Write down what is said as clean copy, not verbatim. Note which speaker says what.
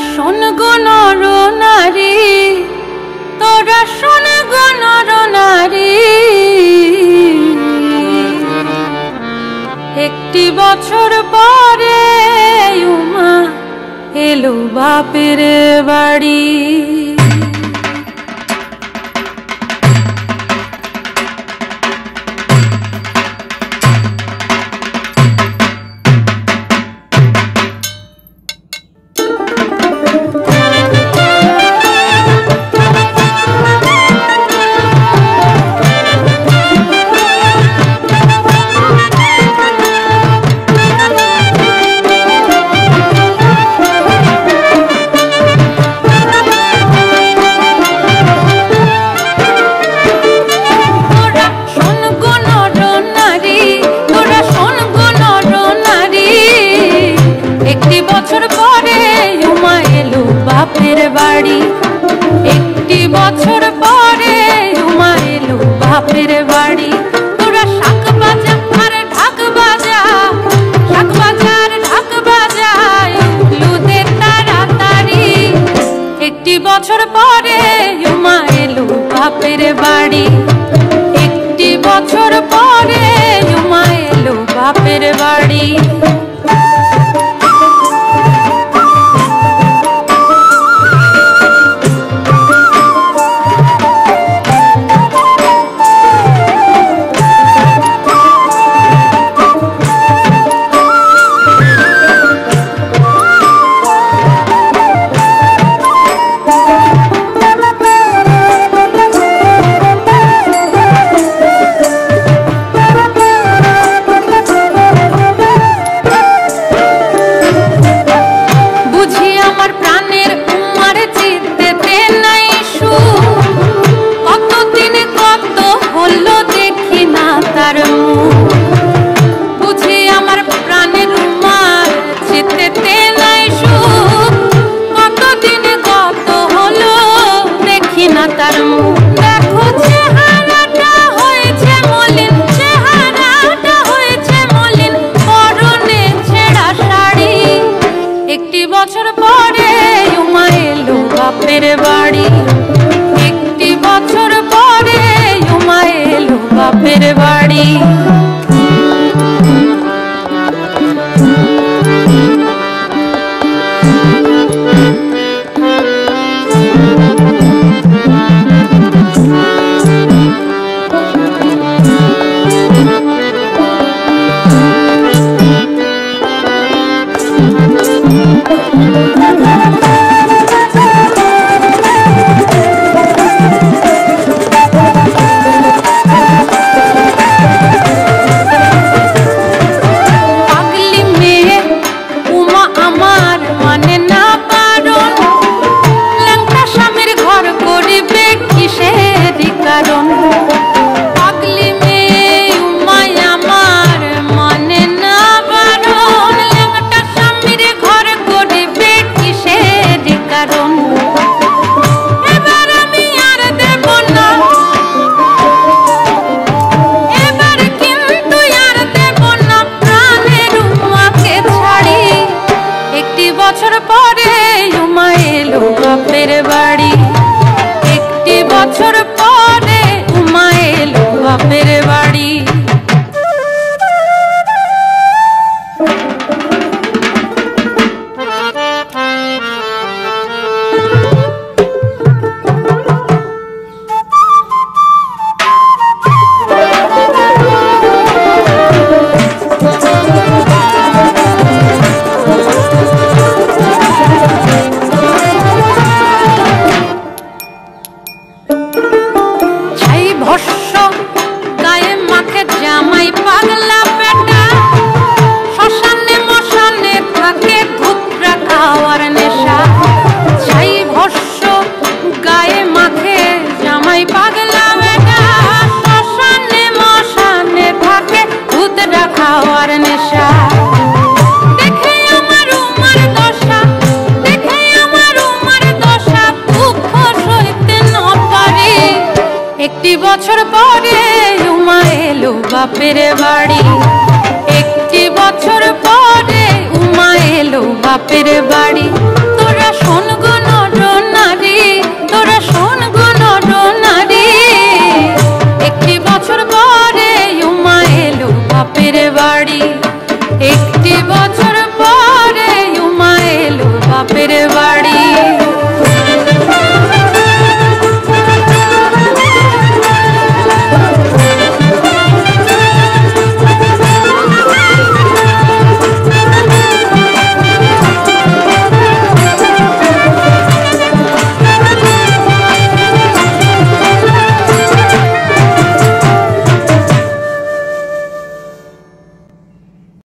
Speaker 1: শোন গো নর নারী, তোরা শোন গো নর নারী, একটি বছর পরে উমা এলো বাপের বাড়ি। একটি বছর পরে উমা এলো বাপের বাড়ি। তোরা শাক বাজা আর ঢাক বাজা, শাক বাজার ঢাক বাজায় লুদের তাড়াতাড়ি। একটি বছর পরে উমা এলো বাপের বাড়ি, একটি বছর পরে উমা এলো বাপের বাড়ি। বছর পরে উমা এলো বাপের বাড়ি, একটি বছর পরে উমা এলো বাপের বাড়ি। বছর পরে উমা এলো বাপের বাড়ি, একটি বছর পরে উমা এলো বাপের বাড়ি। জামাই পাগলা বেটা শ্মশানে মশানে থাকে ধুতরা খাওয়ার নেশা। ছাই ভস্য গায়ে মাখে জামাই পাগলা বেটা শ্মশানে মশানে থাকে ধুতরা খাওয়ার নেশা। দেখে আমার উমার দশা, দেখে আমার উমার দশা দুঃখ সইতে না পারি। একটি বছর পরে উমা এলো বাপের বাড়ি, একটি বছর পরে উমা এলো বাপের বাড়ি।